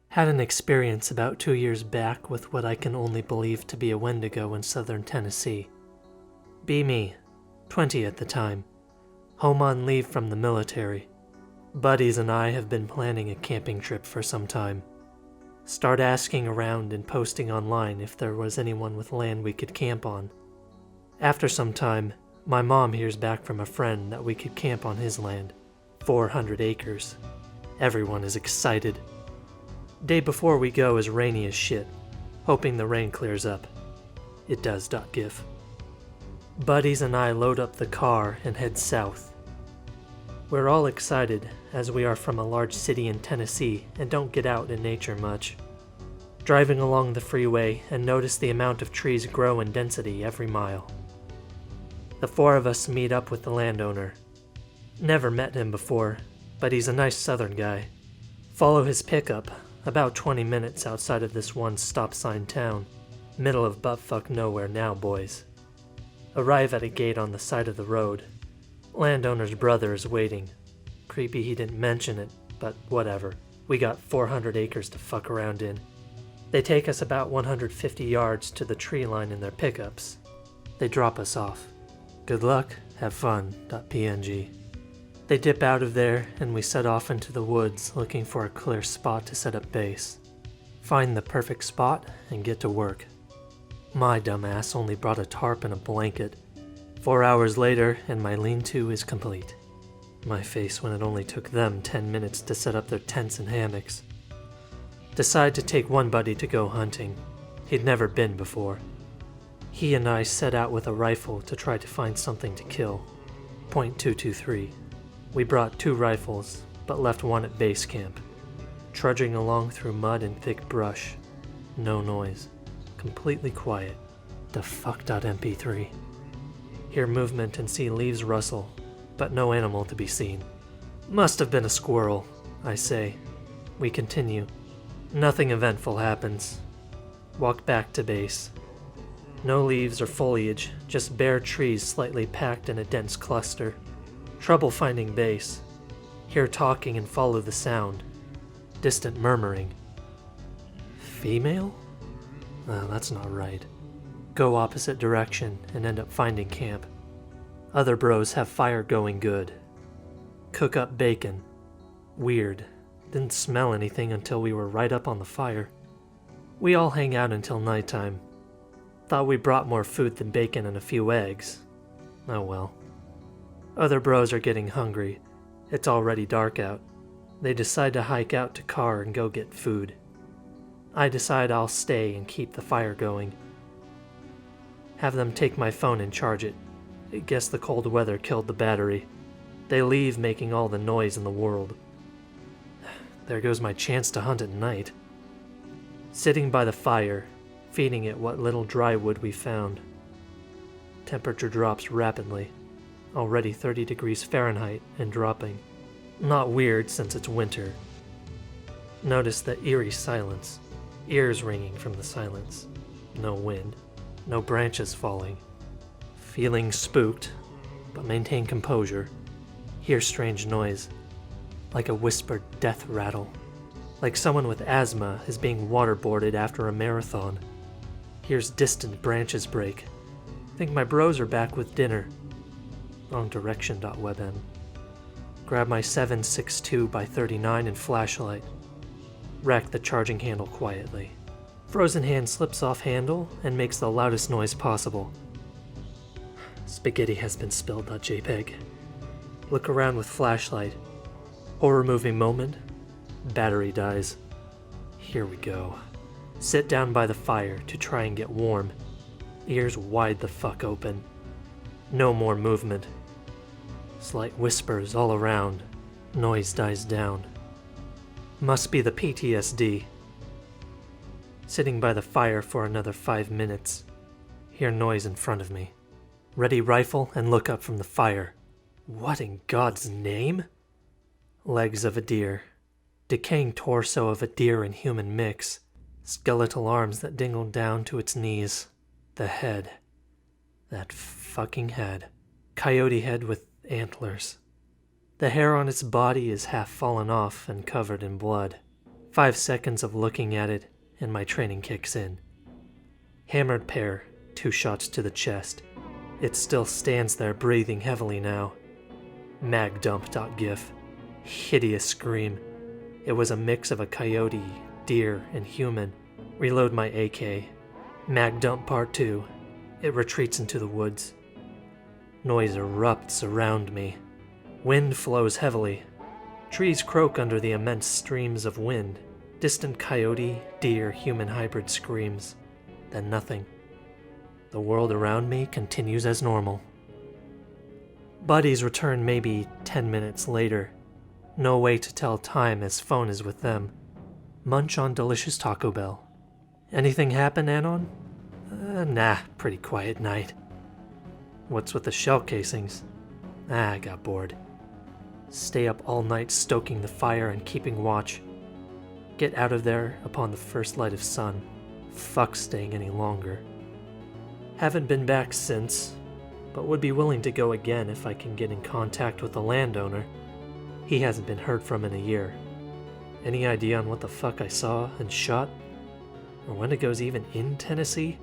Had an experience about 2 years back with what I can only believe to be a Wendigo in southern Tennessee. Be me, 20 at the time, home on leave from the military. Buddies and I have been planning a camping trip for some time. Start asking around and posting online if there was anyone with land we could camp on. After some time, my mom hears back from a friend that we could camp on his land, 400 acres. Everyone is excited. Day before we go is rainy as shit, hoping the rain clears up. It does. .gif. Buddies and I load up the car and head south. We're all excited, as we are from a large city in Tennessee and don't get out in nature much. Driving along the freeway and notice the amount of trees grow in density every mile. The four of us meet up with the landowner. Never met him before, but he's a nice southern guy. Follow his pickup, about 20 minutes outside of this one stop sign town. Middle of buttfuck nowhere now, boys. Arrive at a gate on the side of the road. Landowner's brother is waiting. Creepy he didn't mention it, but whatever. We got 400 acres to fuck around in. They take us about 150 yards to the tree line in their pickups. They drop us off. Good luck, have fun. .png. They dip out of there and we set off into the woods looking for a clear spot to set up base. Find the perfect spot and get to work. My dumbass only brought a tarp and a blanket. 4 hours later and my lean-to is complete. My face when it only took them 10 minutes to set up their tents and hammocks. Decide to take one buddy to go hunting. He'd never been before. He and I set out with a rifle to try to find something to kill. .223. We brought 2 rifles, but left one at base camp. Trudging along through mud and thick brush. No noise. Completely quiet. The fuck.mp3. Hear movement and see leaves rustle, but no animal to be seen. Must have been a squirrel, I say. We continue. Nothing eventful happens. Walk back to base. No leaves or foliage, just bare trees slightly packed in a dense cluster. Trouble finding base. Hear talking and follow the sound. Distant murmuring. Female? That's not right. Go opposite direction and end up finding camp. Other bros have fire going good. Cook up bacon. Weird. Didn't smell anything until we were right up on the fire. We all hang out until nighttime. Thought we brought more food than bacon and a few eggs. Oh well. Other bros are getting hungry. It's already dark out. They decide to hike out to car and go get food. I decide I'll stay and keep the fire going. Have them take my phone and charge it. I guess the cold weather killed the battery. They leave making all the noise in the world. There goes my chance to hunt at night. Sitting by the fire, feeding it what little dry wood we found. Temperature drops rapidly. Already 30 degrees Fahrenheit and dropping. Not weird since it's winter. Notice the eerie silence. Ears ringing from the silence. No wind. No branches falling. Feeling spooked, but maintain composure. Hear strange noise. Like a whispered death rattle. Like someone with asthma is being waterboarded after a marathon. Hears distant branches break. Think my bros are back with dinner. Wrong direction.webm. Grab my 7.62x39 and flashlight. Rack the charging handle quietly. Frozen hand slips off handle and makes the loudest noise possible. Spaghetti has been spilled.jpg. Look around with flashlight. Horror movie moment. Battery dies. Here we go. Sit down by the fire to try and get warm. Ears wide the fuck open. No more movement. Slight whispers all around. Noise dies down. Must be the PTSD. Sitting by the fire for another 5 minutes. Hear noise in front of me. Ready rifle and look up from the fire. What in God's name? Legs of a deer. Decaying torso of a deer and human mix. Skeletal arms that dingle down to its knees. The head. That fucking head. Coyote head with antlers. The hair on its body is half fallen off and covered in blood. 5 seconds of looking at it, and my training kicks in. Hammered pair, 2 shots to the chest. It still stands there breathing heavily now. Magdump.gif. Hideous scream. It was a mix of a coyote, deer, and human. Reload my AK. Magdump part 2. It retreats into the woods. Noise erupts around me. Wind flows heavily. Trees croak under the immense streams of wind. Distant coyote, deer, human hybrid screams. Then nothing. The world around me continues as normal. Buddies return maybe 10 minutes later. No way to tell time as phone is with them. Munch on delicious Taco Bell. Anything happen, Anon? Nah, pretty quiet night. What's with the shell casings? I got bored. Stay up all night stoking the fire and keeping watch. Get out of there upon the first light of sun. Fuck staying any longer. Haven't been back since, but would be willing to go again if I can get in contact with the landowner. He hasn't been heard from in a year. Any idea on what the fuck I saw and shot? Are Wendigos even in Tennessee?